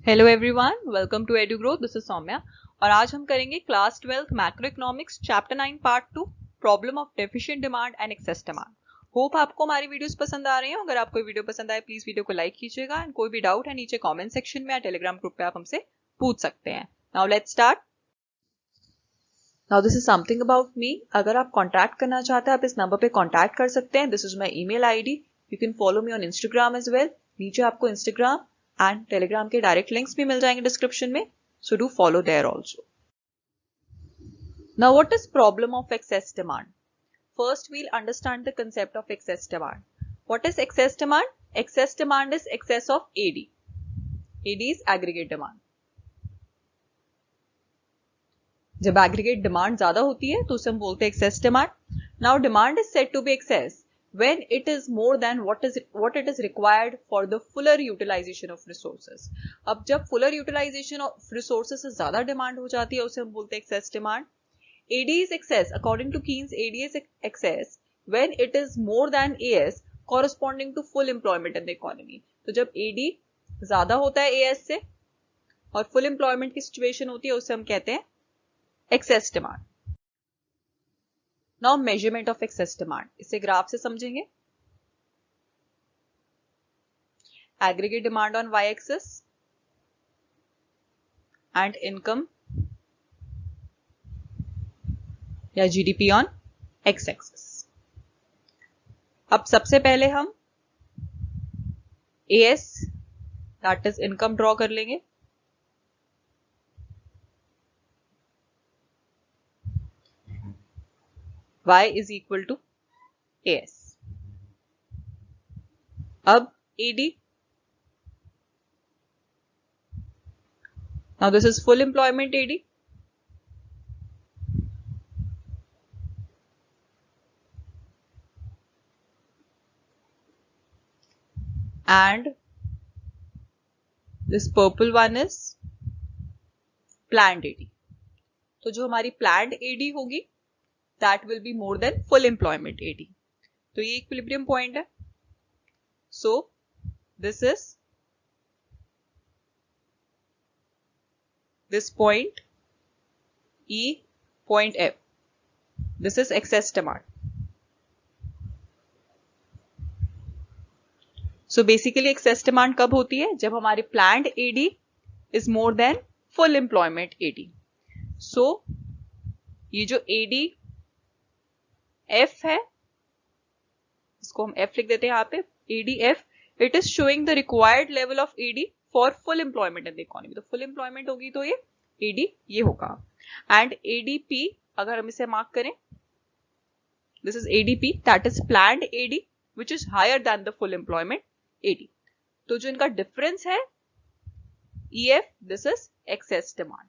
Hello everyone, welcome to Edu Growth. This is Soumya और आज हम करेंगे class 12 macroeconomics chapter 9 part 2 problem of deficient demand and excess demand. Hope आपको हमारी videos पसंद आ रही हैं। अगर आपको वीडियो पसंद आए प्लीज वीडियो को लाइक कीजिएगा एंड कोई भी डाउट है नीचे कमेंट सेक्शन में या टेलीग्राम ग्रुप पे आप हमसे पूछ सकते हैं। Now let's start. Now this is something about me. अगर आप कॉन्टैक्ट करना चाहते हैं आप इस नंबर पे कॉन्टैक्ट कर सकते हैं। This is my email ID. You can follow me on Instagram as well. नीचे आपको इंस्टाग्राम एंड टेलीग्राम के डायरेक्ट लिंक्स भी मिल जाएंगे डिस्क्रिप्शन में, so do follow there also. Now what is problem of excess demand? First we'll understand the concept of excess demand. What is excess demand? Excess demand is excess of AD. AD is aggregate demand. जब aggregate demand ज्यादा होती है तो उसे हम बोलते हैं excess demand. Now demand is said to be excess when it is more than what it is required for the fuller utilization of resources. अब जब fuller utilization of resources से ज्यादा डिमांड हो जाती है उसे हम बोलते हैं excess demand. AD is excess. According to Keynes, AD is excess when it is more than AS corresponding to full employment in the economy. तो जब AD ज्यादा होता है AS से और full employment की situation होती है उसे हम कहते हैं excess demand. Now measurement of excess demand. इसे ग्राफ से समझेंगे। Aggregate demand on y-axis and income या GDP on x-axis. अब सबसे पहले हम AS that is income draw कर लेंगे। Y is equal to AS. अब AD. Now this is full employment AD. And this purple one is planned AD. तो जो हमारी planned AD होगी that will be more than full employment AD. तो ये equilibrium point है। So this is this point E point F. This is excess demand. So basically excess demand कब होती है? जब हमारी planned AD is more than full employment AD. So ये जो AD F है इसको हम F लिख देते हैं यहाँ पे। ADF it is showing the required level of AD for full employment in the economy. तो full employment होगी तो ये AD ये होगा। And ADP अगर हम इसे मार्क करें, this is ADP that is planned AD which is higher than the full employment AD. तो जो इनका डिफरेंस है EF, this is excess demand.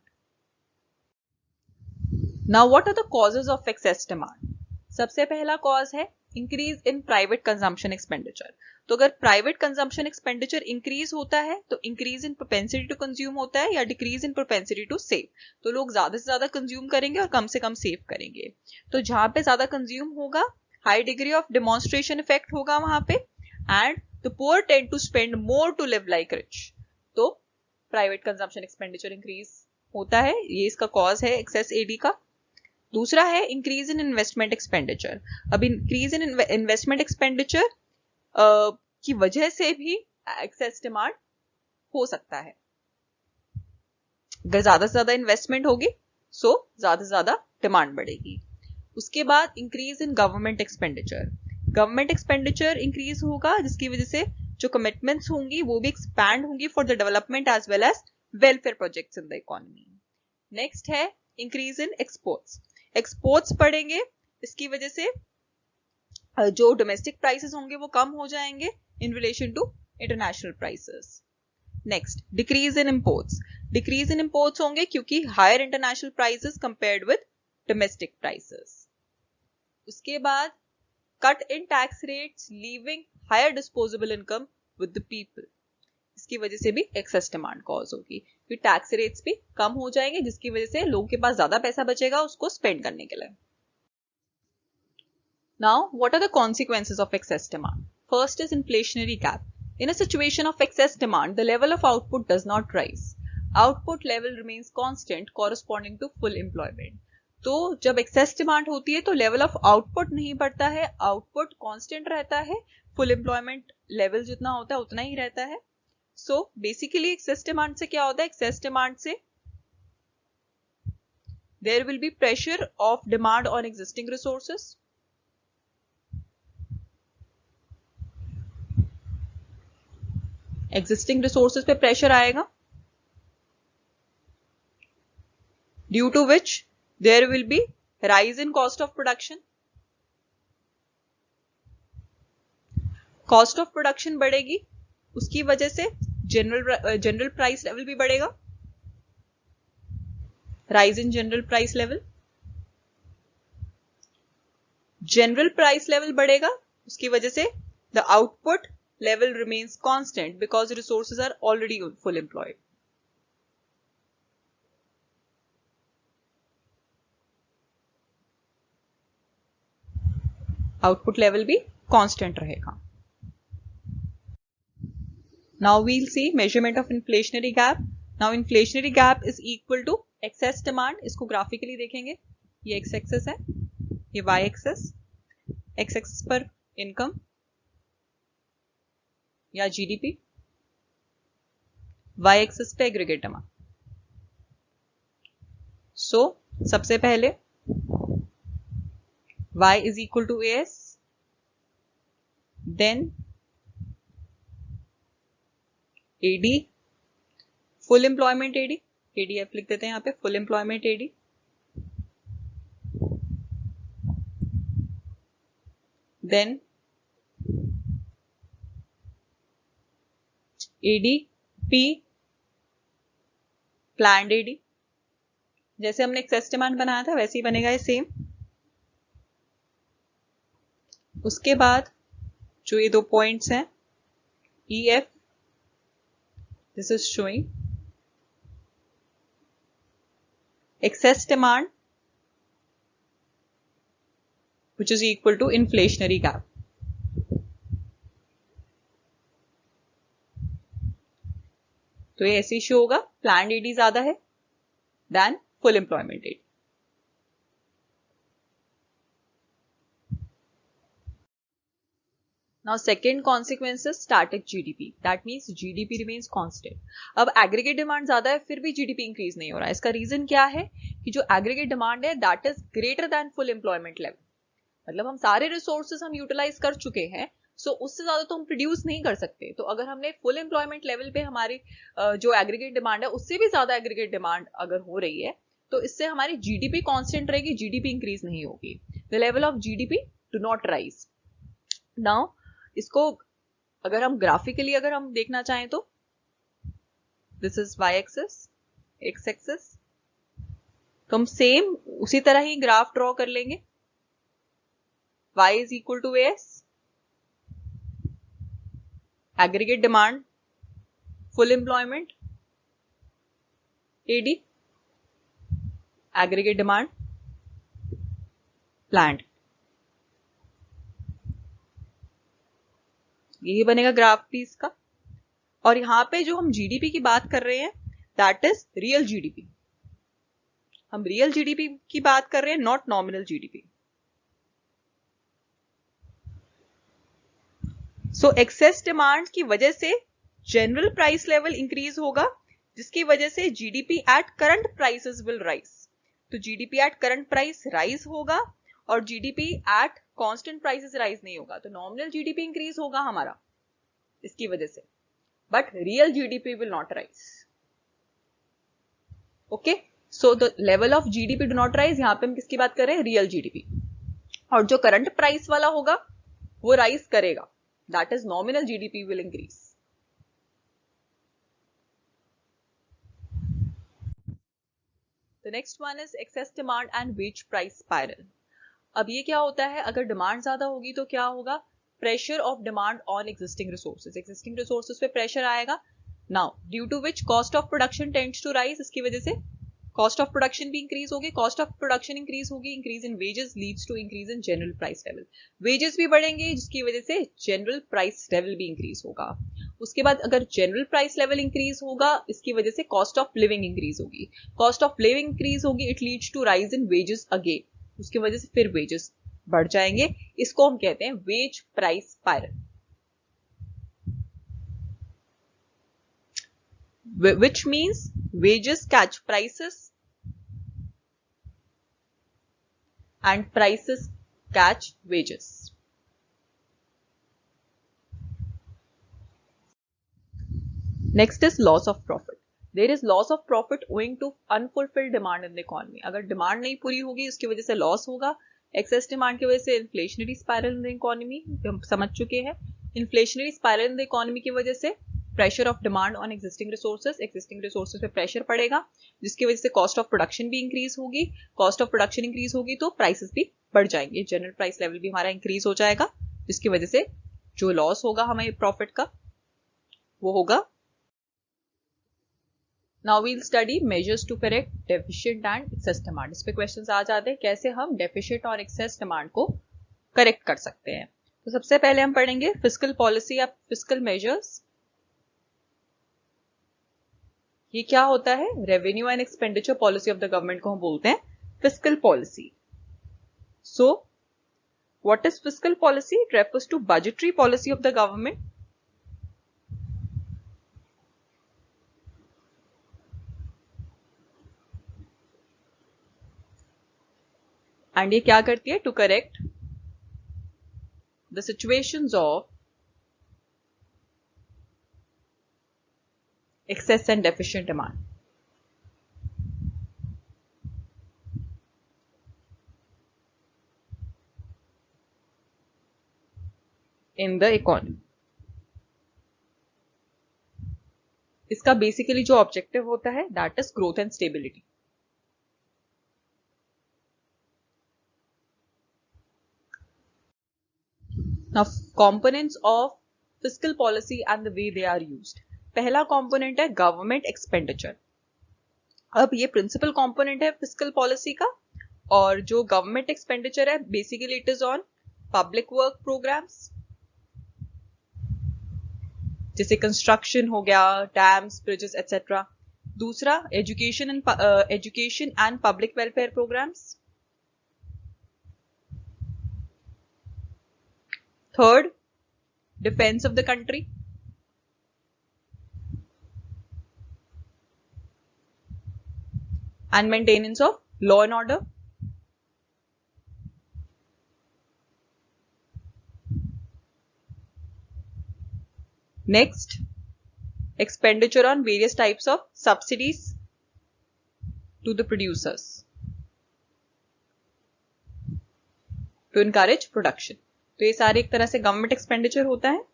Now what are the causes of excess demand? सबसे पहला कॉज है increase in private consumption expenditure. तो अगर private consumption expenditure increase होता है तो increase in propensity to consume होता है या decrease in propensity to save. तो लोग ज्यादा से ज्यादा कंज्यूम करेंगे और कम से कम सेव करेंगे। तो जहां पे ज्यादा कंज्यूम होगा high degree of demonstration effect होगा वहां पे and the poor tend to spend more to live like rich. तो प्राइवेट कंजम्पशन एक्सपेंडिचर इंक्रीज होता है, ये इसका कॉज है एक्सेस एडी का। दूसरा है इंक्रीज इन इन्वेस्टमेंट एक्सपेंडिचर। अब इंक्रीज इन इन्वेस्टमेंट एक्सपेंडिचर की वजह से भी एक्सेस डिमांड हो सकता है। अगर ज्यादा से ज्यादा इन्वेस्टमेंट होगी सो ज्यादा से ज्यादा डिमांड बढ़ेगी। उसके बाद increase in government expenditure. Government expenditure increase होगा जिसकी वजह से जो कमिटमेंट्स होंगी वो भी एक्सपैंड होंगी for the development as well as welfare projects in the economy. Next है इंक्रीज इन एक्सपोर्ट्स। एक्सपोर्ट्स बढ़ेंगे, इसकी वजह से जो डोमेस्टिक प्राइसेस होंगे वो कम हो जाएंगे in relation to international prices. Next decrease in imports. Decrease in imports होंगे क्योंकि higher international prices compared with domestic prices. उसके बाद cut in tax rates leaving higher disposable income with the people. इसकी वजह से भी एक्सेस डिमांड कॉज होगी क्योंकि टैक्स रेट्स भी कम हो जाएंगे जिसकी वजह से लोगों के पास ज्यादा पैसा बचेगा उसको स्पेंड करने के लिए। Now what are the consequences of excess demand? First is inflationary gap. In a situation of excess demand, the level of output does not rise. Output level remains constant corresponding to full employment. तो जब excess demand होती है तो level of output नहीं बढ़ता है, output constant रहता है, फुल एम्प्लॉयमेंट लेवल जितना होता है उतना ही रहता है. सो बेसिकली एक्सेस डिमांड से क्या होता है? एक्सेस डिमांड से there will be pressure of demand on existing resources. Existing resources पे प्रेशर आएगा, due to which there will be rise in cost of production. Cost of production बढ़ेगी, उसकी वजह से जनरल प्राइस लेवल भी बढ़ेगा, rise in general price level. General price level बढ़ेगा, उसकी वजह से the output level remains constant because resources are already full employed. Output level भी constant रहेगा. Now we'll see measurement of inflationary gap. Now inflationary gap is equal to excess demand. इसको graphically देखेंगे. ये x axis है, ये y axis. x axis पर income या GDP, Y axis पे एग्रीगेट डिमांड. सो सबसे पहले y is equal to AS, then AD, full employment AD, ADF लिख देते हैं यहां पे, full employment AD, then ADP, planned AD. जैसे हमने एक्सेस डिमांड बनाया था वैसे ही बनेगा ये सेम. उसके बाद जो ये दो पॉइंट्स हैं EF, this is showing excess demand which is equal to inflationary gap. तो ये ऐसे इश्यू होगा, प्लान्ड AD ज्यादा है then full employment AD. Now second consequences static GDP, that means GDP remains constant. अब एग्रीगेट डिमांड ज्यादा है फिर भी जीडीपी इंक्रीज नहीं हो रहा है. इसका रीजन क्या है कि जो एग्रीगेट डिमांड है that is greater than full employment level. मतलब हम सारे रिसोर्सेज हम यूटिलाइज कर चुके हैं, सो उससे ज्यादा तो हम प्रोड्यूस नहीं कर सकते. तो अगर हमने फुल एम्प्लॉयमेंट लेवल पे हमारी जो एग्रीगेट डिमांड है उससे भी ज्यादा एग्रीगेट डिमांड अगर हो रही है तो इससे हमारी जीडीपी कांस्टेंट रहेगी, जीडीपी इंक्रीज नहीं होगी. The level of GDP do not rise. Now इसको अगर हम ग्राफिकली अगर हम देखना चाहें तो this is Y axis, X axis, तो हम सेम उसी तरह ही ग्राफ ड्रॉ कर लेंगे. y is equal to AS, aggregate demand, full employment AD, aggregate demand, planned. यही बनेगा ग्राफ भी इसका. और यहां पे जो हम जीडीपी की बात कर रहे हैं दैट इज रियल जीडीपी. हम रियल जीडीपी की बात कर रहे हैं, not nominal GDP. So excess demand की वजह से जनरल प्राइस लेवल इंक्रीज होगा, जिसकी वजह से GDP at current prices will rise. तो GDP at current price rise होगा और GDP at constant prices rise नहीं होगा. तो नॉमिनल जीडीपी इंक्रीज होगा हमारा इसकी वजह से, but real GDP will not rise. Okay, so the level of GDP do not rise. यहां पे हम किसकी बात कर रहे हैं? Real GDP. और जो करंट प्राइस वाला होगा वो राइज करेगा, that is nominal GDP will increase. The next one is excess demand and wage price spiral. अब ये क्या होता है, अगर डिमांड ज्यादा होगी तो क्या होगा? Pressure of demand on existing resources, existing resources पे प्रेशर आएगा. Now due to which cost of production tends to rise. इसकी वजह से कॉस्ट ऑफ प्रोडक्शन भी इंक्रीज होगी. कॉस्ट ऑफ प्रोडक्शन इंक्रीज होगी, increase in wages leads to increase in general price level. Wages भी बढ़ेंगे जिसकी वजह से जनरल प्राइस लेवल भी इंक्रीज होगा. उसके बाद अगर जनरल प्राइस लेवल इंक्रीज होगा, इसकी वजह से कॉस्ट ऑफ लिविंग इंक्रीज होगी, कॉस्ट ऑफ लिविंग इंक्रीज होगी, it leads to rise in wages again, उसकी वजह से फिर वेजेस बढ़ जाएंगे, इसको हम कहते हैं wage price spiral, which means wages catch prices and prices catch wages. Next is loss of profit. There is loss of profit owing to unfulfilled demand in the economy. अगर डिमांड नहीं पूरी होगी उसकी वजह से लॉस होगा, excess demand की वजह से inflationary spiral in the economy, हम समझ चुके हैं। Inflationary spiral in the economy की वजह से pressure of demand on existing resources पे प्रेशर पड़ेगा, जिसकी वजह से कॉस्ट ऑफ प्रोडक्शन भी इंक्रीज होगी, कॉस्ट ऑफ प्रोडक्शन इंक्रीज होगी तो प्राइसेस भी बढ़ जाएंगे, जनरल प्राइस लेवल भी हमारा इंक्रीज हो जाएगा, जिसकी वजह से जो लॉस होगा हमें प्रॉफिट का वो होगा। Now we'll study measures to correct deficient and excess demand. इस पे क्वेश्चंस आ जाते हैं कैसे हम डेफिशिएंट और एक्सेस डिमांड को करेक्ट कर सकते हैं। तो सबसे पहले हम पढ़ेंगे फिस्कल पॉलिसी या फिस्कल मेजर्स। ये क्या होता है? Revenue and expenditure policy of the government को हम बोलते हैं fiscal policy. So what is fiscal policy? It refers to budgetary policy of the government एंड ये क्या करती है? To correct the situations of excess and deficient demand in the economy. इसका बेसिकली जो ऑब्जेक्टिव होता है that is growth and stability. Now components of fiscal policy and the way they are used. पहला कंपोनेंट है government expenditure. अब ये principal component है fiscal policy का, और जो गवर्नमेंट एक्सपेंडिचर है basically it is on public work programmes, जैसे कंस्ट्रक्शन हो गया, डैम्स, ब्रिजेस एटसेट्रा। दूसरा education and public welfare programmes. Third defence of the country. and maintenance of law and order. Next, expenditure on various types of subsidies to the producers to encourage production. तो ये सारे एक तरह से government expenditure होता है।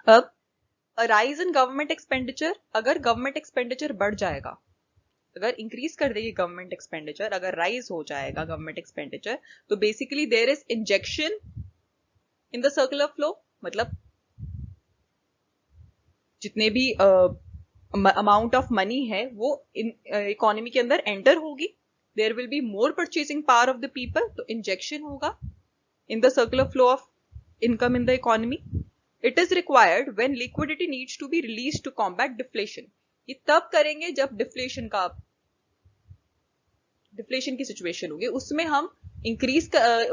अब rise in government expenditure, अगर गवर्नमेंट एक्सपेंडिचर बढ़ जाएगा, अगर इंक्रीज कर देगी गवर्नमेंट एक्सपेंडिचर, अगर राइज हो जाएगा गवर्नमेंट एक्सपेंडिचर, तो basically there is injection in the circular flow, मतलब जितने भी अमाउंट ऑफ मनी है वो इकोनॉमी के अंदर एंटर होगी, there will be more purchasing power of the people, तो इंजेक्शन होगा in the circular flow of income in the economy. It is required when liquidity needs to be release to combat deflation. ये तब करेंगे जब deflation की situation होगी, उसमें हम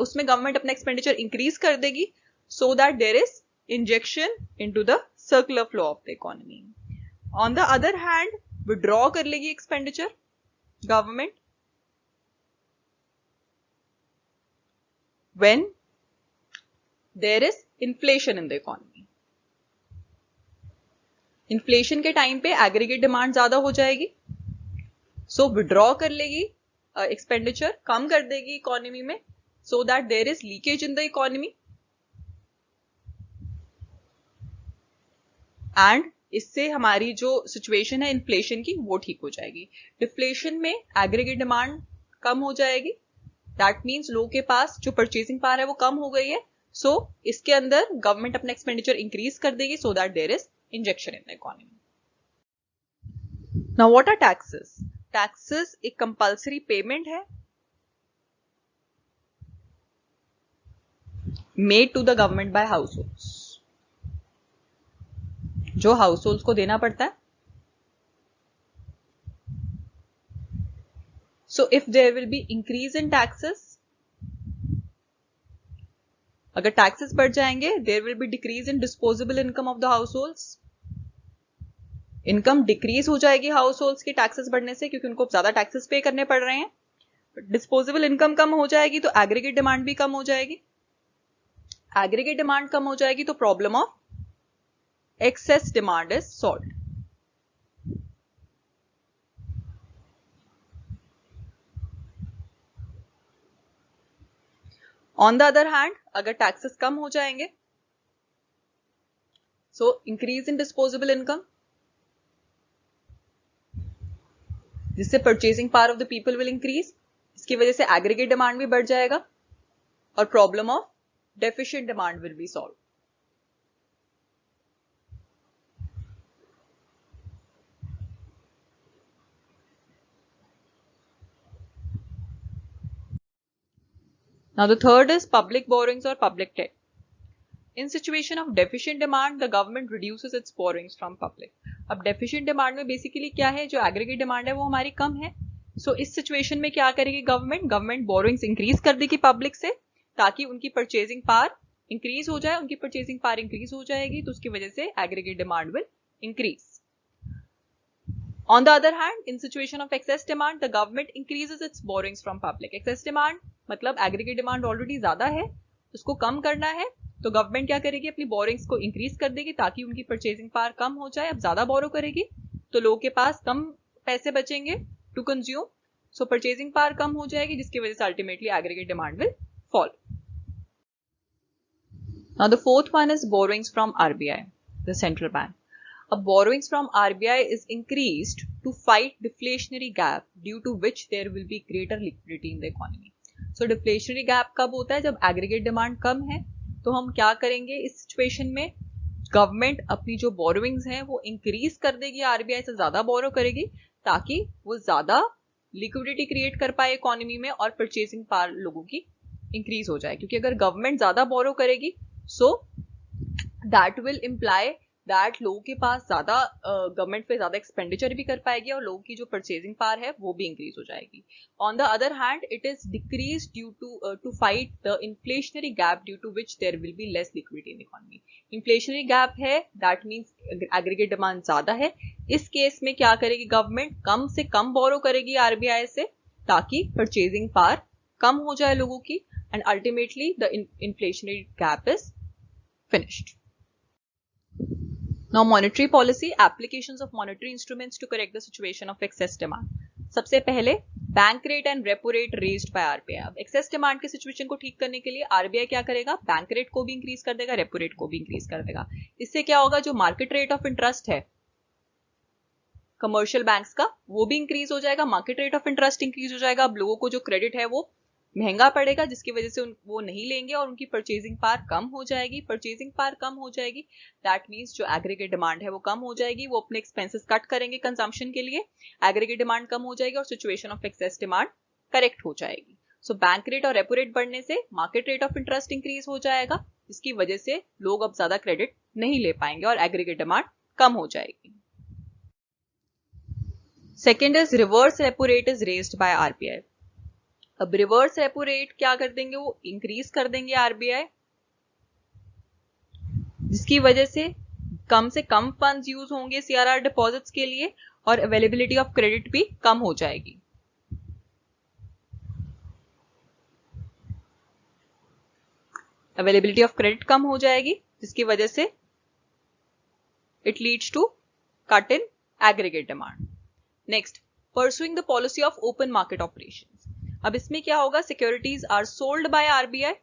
उसमें गवर्नमेंट अपना एक्सपेंडिचर इंक्रीज कर देगी so that there is injection into the circular flow of the economy. On the other hand withdraw कर लेगी expenditure government when there is inflation in the economy. Inflation के टाइम पे aggregate demand ज्यादा हो जाएगी, सो withdraw कर लेगी expenditure, कम कर देगी इकोनॉमी में, so that there is leakage in the economy, and इससे हमारी जो सिचुएशन है इन्फ्लेशन की वो ठीक हो जाएगी। डिफ्लेशन में एग्रीगेट डिमांड कम हो जाएगी, दैट मीन्स लोगों के पास जो परचेसिंग पावर है वो कम हो गई है, सो इसके अंदर गवर्नमेंट अपना एक्सपेंडिचर इंक्रीज कर देगी so that there is injection in the economy. Now what are taxes? Taxes एक कंपल्सरी पेमेंट है made to the government by households. जो हाउस होल्ड्स को देना पड़ता है. So if there will be increase in taxes, अगर taxes बढ़ जाएंगे, there will be decrease in disposable income of the households. Income decrease हो जाएगी हाउस होल्ड्स की टैक्सेस बढ़ने से, क्योंकि उनको ज्यादा टैक्सेस पे करने पड़ रहे हैं. डिस्पोजेबल इनकम कम हो जाएगी तो एग्रीगेट डिमांड भी कम हो जाएगी. एग्रीगेट डिमांड कम हो जाएगी तो problem of excess demand is solved. On the other hand, अगर टैक्सेस कम हो जाएंगे, so increase in disposable income, जिससे purchasing power of the people will increase. इसकी वजह से एग्रीगेट डिमांड भी बढ़ जाएगा और problem of deficient demand will be solve. Now the third is public borrowings or public debt. In situation of deficient demand, the government reduces its borrowings from public. अब deficient demand में basically क्या है, जो aggregate demand है वो हमारी कम है. So इस situation में क्या करेगी गवर्नमेंट borrowings increase कर देगी public से, ताकि उनकी purchasing power increase हो जाए. उनकी purchasing power increase हो जाएगी तो उसकी वजह से aggregate demand will increase. On the other hand, in situation of excess demand, the government increases its borrowings from public. Excess demand मतलब aggregate demand already ज्यादा है, उसको कम करना है, तो गवर्नमेंट क्या करेगी, अपनी बोरिंग्स को इंक्रीज कर देगी ताकि उनकी परचेजिंग पावर कम हो जाए. अब ज्यादा बोरो करेगी तो लोगों के पास कम पैसे बचेंगे to consume, so purchasing power कम हो जाएगी, जिसकी वजह से ultimately aggregate demand will fall. Now the fourth one is borrowings from RBI, the central bank. अब borrowings from RBI is increased to fight deflationary gap due to which there will be greater liquidity in the economy. So deflationary gap कब होता है, जब aggregate demand कम है. तो हम क्या करेंगे इस सिचुएशन में, गवर्नमेंट अपनी जो बोरोइंग्स हैं वो इंक्रीज कर देगी, आरबीआई से ज्यादा बोरो करेगी ताकि वो ज्यादा लिक्विडिटी क्रिएट कर पाए इकोनॉमी में और परचेजिंग पावर लोगों की इंक्रीज हो जाए. क्योंकि अगर गवर्नमेंट ज्यादा बोरो करेगी, so that will imply that लोगों के पास ज्यादा गवर्नमेंट पे ज्यादा एक्सपेंडिचर भी कर पाएगी और लोगों की जो परचेजिंग पावर है वो भी इंक्रीज हो जाएगी. On the other hand, it is decrease due to fight the inflationary gap due to which there will be less liquidity in economy. Inflationary gap है, दैट मीन्स एग्रीगेट डिमांड ज्यादा है. इस case में क्या करेगी government, कम से कम बोरो करेगी RBI से ताकि परचेजिंग पावर कम हो जाए लोगों की, and ultimately the inflationary gap is finished. Now monetary policy, applications of monetary instruments to correct the situation of excess demand. सबसे पहले bank rate and repo rate raised by RBI. अब excess demand की situation को ठीक करने के लिए RBI क्या करेगा, बैंक रेट को भी इंक्रीज कर देगा, रेपो रेट को भी इंक्रीज कर देगा. इससे क्या होगा, जो मार्केट रेट ऑफ इंटरेस्ट है कमर्शियल बैंक्स का वो भी इंक्रीज हो जाएगा, market rate of interest increase हो जाएगा. अब लोगों को जो क्रेडिट है वो महंगा पड़ेगा, जिसकी वजह से वो नहीं लेंगे और उनकी परचेजिंग पावर कम हो जाएगी. परचेजिंग पावर कम हो जाएगी, दैट मींस जो एग्रीगेट डिमांड है वो कम हो जाएगी, वो अपने एक्सपेंसेस कट करेंगे कंजम्पशन के लिए, एग्रीगेट डिमांड कम हो जाएगी और situation of excess demand correct हो जाएगी. सो बैंक रेट और रेपो रेट बढ़ने से market rate of interest increase हो जाएगा, जिसकी वजह से लोग अब ज्यादा क्रेडिट नहीं ले पाएंगे और एग्रीगेट डिमांड कम हो जाएगी. Second is reverse repo rate is raised by RBI. अब रिवर्स रेपो रेट क्या कर देंगे, वो इंक्रीज कर देंगे आरबीआई, जिसकी वजह से कम फंड्स यूज होंगे सीआरआर डिपॉजिट्स के लिए और अवेलेबिलिटी ऑफ क्रेडिट भी कम हो जाएगी. अवेलेबिलिटी ऑफ क्रेडिट कम हो जाएगी, जिसकी वजह से it leads to cut in aggregate demand. Next, pursuing the policy of open market operations. अब इसमें क्या होगा, securities are sold by RBI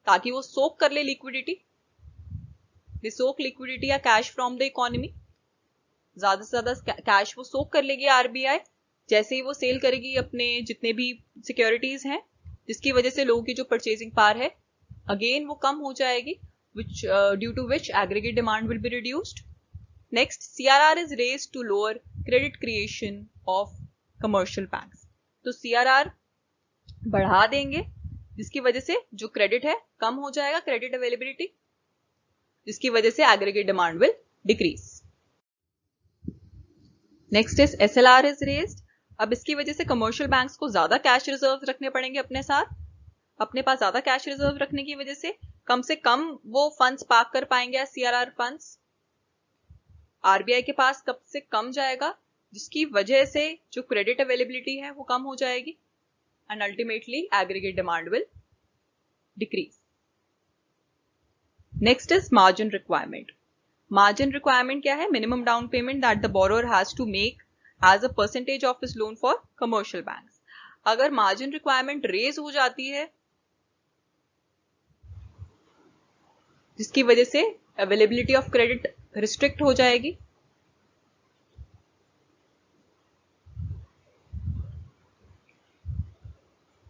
ताकि वो सोक कर ले लिक्विडिटी, दे सोक लिक्विडिटी या कैश फ्रॉम द इकोनॉमी. ज्यादा से ज्यादा कैश वो सोक कर लेगी आरबीआई जैसे ही वो सेल करेगी अपने जितने भी सिक्योरिटीज हैं, जिसकी वजह से लोगों की जो परचेजिंग पावर है अगेन वो कम हो जाएगी, which due to which aggregate demand will be reduced. Next, CRR is raised to lower credit creation of commercial banks. तो CRR बढ़ा देंगे, जिसकी वजह से जो क्रेडिट है कम हो जाएगा, क्रेडिट अवेलेबिलिटी. जिसकी वजह से aggregate demand will decrease. Next is SLR is raised. अब इसकी वजह से कमर्शियल बैंक्स को ज्यादा कैश रिजर्व रखने पड़ेंगे अपने साथ। अपने पास ज्यादा कैश रिजर्व रखने की वजह से कम वो फंड्स पार्क कर पाएंगे एज CRR फंड्स। RBI के पास कब से कम जाएगा, जिसकी वजह से जो क्रेडिट अवेलेबिलिटी है वो कम हो जाएगी and ultimately aggregate demand will decrease. Next is margin requirement. Margin requirement क्या है? Minimum down payment that the borrower has to make as a percentage of his loan for commercial banks. अगर margin requirement raise हो जाती है जिसकी वजह से availability of credit restrict हो जाएगी,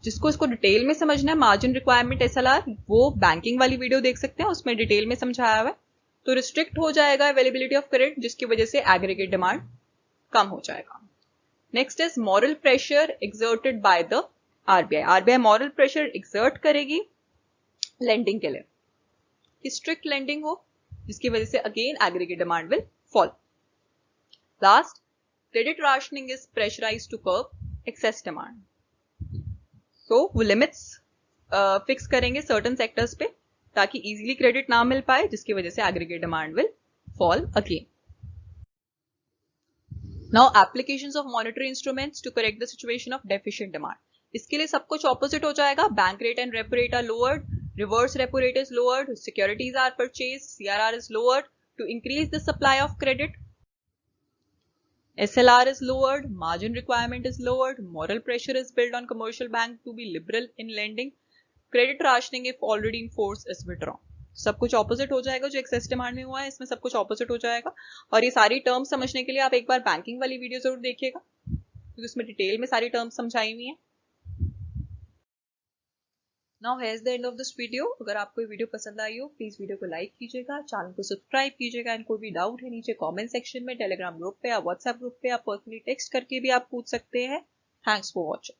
जिसको इसको डिटेल में समझना है मार्जिन रिक्वायरमेंट SLR, वो बैंकिंग वाली वीडियो देख सकते हैं, उसमें डिटेल में समझाया हुआ है। तो रिस्ट्रिक्ट हो जाएगा अवेलेबिलिटी ऑफ क्रेडिट, जिसकी वजह से एग्रीगेट डिमांड कम हो जाएगा। Next is moral pressure exerted by the RBI। RBI moral pressure exert करेगी लेंडिंग के लिए कि स्ट्रिक्ट लेंडिंग हो, जिसकी वजह से again aggregate demand will fall. Last, credit rationing is pressurized to curb excess demand. तो वो लिमिट्स फिक्स करेंगे सर्टेन सेक्टर्स पे ताकि इजीली क्रेडिट ना मिल पाए, जिसकी वजह से aggregate demand will fall again. Now applications of monetary instruments to correct the situation of deficient demand. इसके लिए सब कुछ ऑपोजिट हो जाएगा। Bank rate and repo rate are lowered, reverse repo rate is lowered, securities are purchased, CRR is lowered to increase the supply of credit. SLR is lowered, margin requirement is lowered, moral pressure is built on commercial bank to be liberal in lending, credit rationing if already in force is withdrawn. सब कुछ opposite हो जाएगा। जो excess demand में हुआ है इसमें सब कुछ ऑपोजिट हो जाएगा। और ये सारी टर्म्स समझने के लिए आप एक बार बैंकिंग वाली वीडियो जरूर देखिएगा, क्योंकि उसमें डिटेल में सारी टर्म्स समझाई हुई हैं। Now here is the end of this video. अगर आपको ये वीडियो पसंद आई हो प्लीज वीडियो को लाइक कीजिएगा, चैनल को सब्सक्राइब कीजिएगा एंड कोई भी डाउट है नीचे कमेंट सेक्शन में, टेलीग्राम ग्रुप पे या व्हाट्सएप ग्रुप पे आप पर्सनली टेक्स्ट करके भी आप पूछ सकते हैं। Thanks for watching.